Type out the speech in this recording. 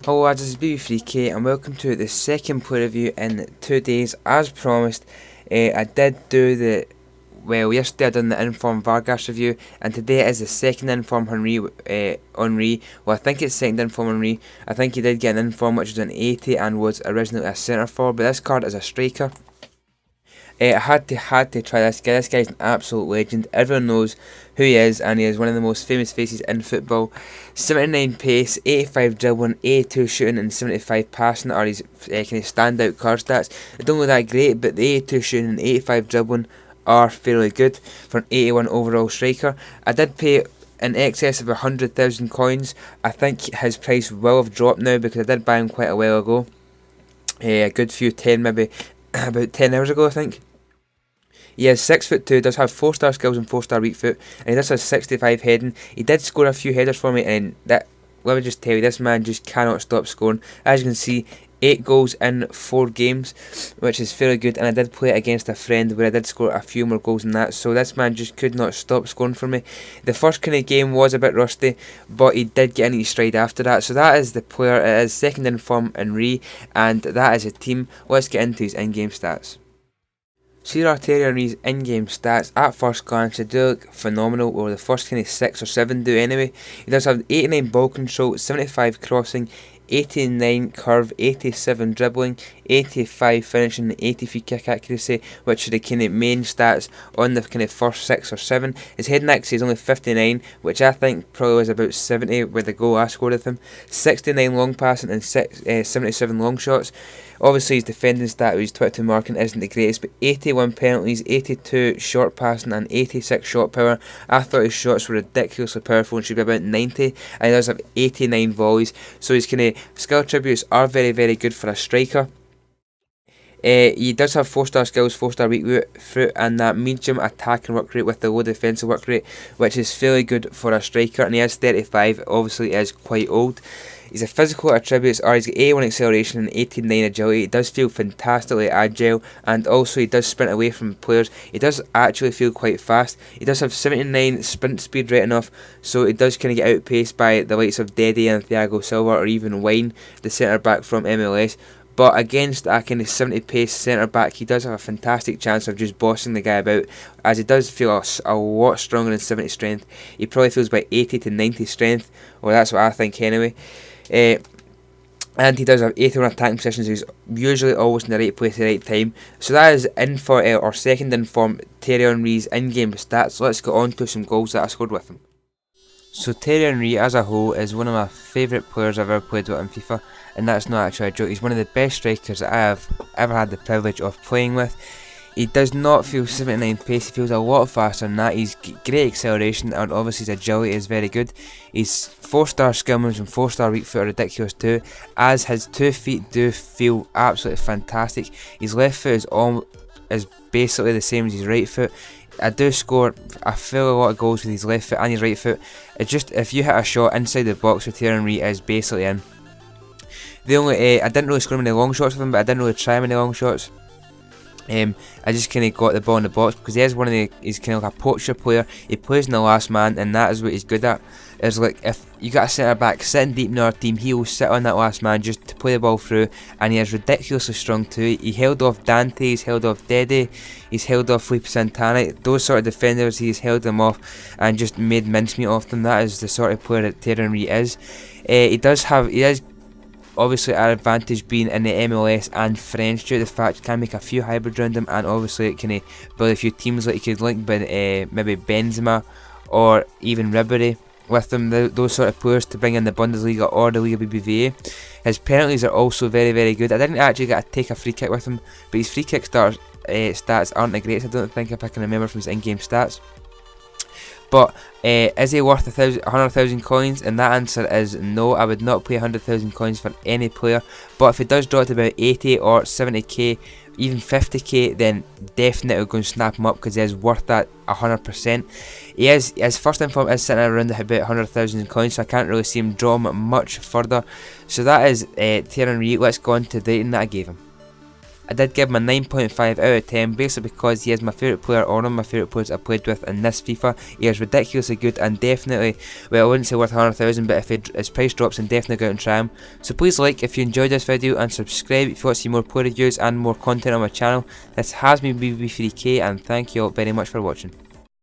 Hello lads, this is BB3K and welcome to the second play review in 2 days. As promised, I did do yesterday I done the Inform Vargas review, and today is the second Inform Henry. Well, I think it's second Inform Henry. I think he did get an Inform which was an 80 and was originally a centre forward, but this card is a striker. I had to try this guy. This guy's an absolute legend. Everyone knows who he is, and he is one of the most famous faces in football. 79 pace, 85 dribbling, 82 shooting, and 75 passing are his kind of standout card stats. They don't look that great, but the 82 shooting and 85 dribbling are fairly good for an 81 overall striker. I did pay in excess of 100,000 coins. I think his price will have dropped now because I did buy him quite a while ago. A good few, maybe about 10 hours ago, I think. He is 6'2", does have 4-star skills and 4-star weak foot, and he does have 65 heading. He did score a few headers for me, and let me just tell you, this man just cannot stop scoring. As you can see, 8 goals in 4 games, which is fairly good, and I did play it against a friend where I did score a few more goals than that, so this man just could not stop scoring for me. The first kind of game was a bit rusty, but he did get into his stride after that, so that is the player. It is second in form Henry, and that is a team. Let's get into his in-game stats. So here are Thierry Henry's in-game stats. At first glance, they do look phenomenal, or the first kind of 6 or 7 do anyway. He does have 89 ball control, 75 crossing, 89 curve, 87 dribbling, 85 finishing, 80 free kick accuracy, which are the kind of main stats on the kind of first 6 or 7. His heading accuracy is only 59, which I think probably was about 70 with the goal I scored with him. 69 long passing and 77 long shots. Obviously his defending stat, his 22 marking isn't the greatest, but 81 penalties, 82 short passing and 86 shot power. I thought his shots were ridiculously powerful and should be about 90, and he does have 89 volleys, so his kind of skill attributes are very, very good for a striker. He does have 4-star skills, 4-star weak foot, and that medium attacking work rate with the low defensive work rate, which is fairly good for a striker, and he is 35, obviously is quite old. His physical attributes are he's got 81 acceleration and 89 agility. He does feel fantastically agile, and also he does sprint away from players. He does actually feel quite fast. He does have 79 sprint speed right enough, so he does kind of get outpaced by the likes of Dede and Thiago Silva, or even Wine, the centre back from MLS. But against a kind of 70 pace centre back, he does have a fantastic chance of just bossing the guy about, as he does feel a lot stronger than 70 strength. He probably feels by 80 to 90 strength, well, that's what I think anyway. And he does have 81 attacking positions, so he's usually always in the right place at the right time. So that is our second inform Thierry Henry's in-game stats. So let's get on to some goals that I scored with him. So Thierry Henry as a whole is one of my favourite players I've ever played with in FIFA, and that's not actually a joke. He's one of the best strikers that I have ever had the privilege of playing with. He does not feel 79 pace, he feels a lot faster than that. He's great acceleration, and obviously his agility is very good. His 4-star skill moves and 4-star weak foot are ridiculous too, as his 2 feet do feel absolutely fantastic. His left foot is basically the same as his right foot. I do score a lot of goals with his left foot and his right foot. It's just, if you hit a shot inside the box with Thierry Henry, is basically in. I didn't really score many long shots with him, but I didn't really try many long shots. I just kind of got the ball in the box because he is he's kind of like a poacher player. He plays in the last man, and that is what he's good at. It's like if you got a centre back sitting deep in our team, he will sit on that last man just to play the ball through, and he is ridiculously strong too. He held off Dante, he's held off Dede, he's held off Felipe Santana. Those sort of defenders, he's held them off and just made mincemeat of them. That is the sort of player that Thierry Henry is. He is obviously our advantage being in the MLS and French due to the fact you can make a few hybrids around them, and obviously it can build a few teams like you could link with maybe Benzema or even Ribery with them, those sort of players to bring in the Bundesliga or the Liga BBVA. His penalties are also very, very good. I didn't actually get to take a free kick with him, but his free kick stats aren't the greatest, I don't think, if I can remember from his in-game stats. But is he worth 100,000 coins? And that answer is no. I would not pay 100,000 coins for any player. But if it does drop to about 80 or 70k, even 50k, then definitely go and snap him up because he is worth that 100%. His first inform is sitting around about 100,000 coins, so I can't really see him draw him much further. So that is Thierry Henry. Let's go on to the rating that I gave him. I did give him a 9.5 out of 10, basically because he is my favourite player, or one of my favourite players I played with in this FIFA. He is ridiculously good and definitely, well, I wouldn't say worth 100,000, but if his price drops, then definitely go out and try him. So please like if you enjoyed this video, and subscribe if you want to see more player reviews and more content on my channel. This has been BB3K, and thank you all very much for watching.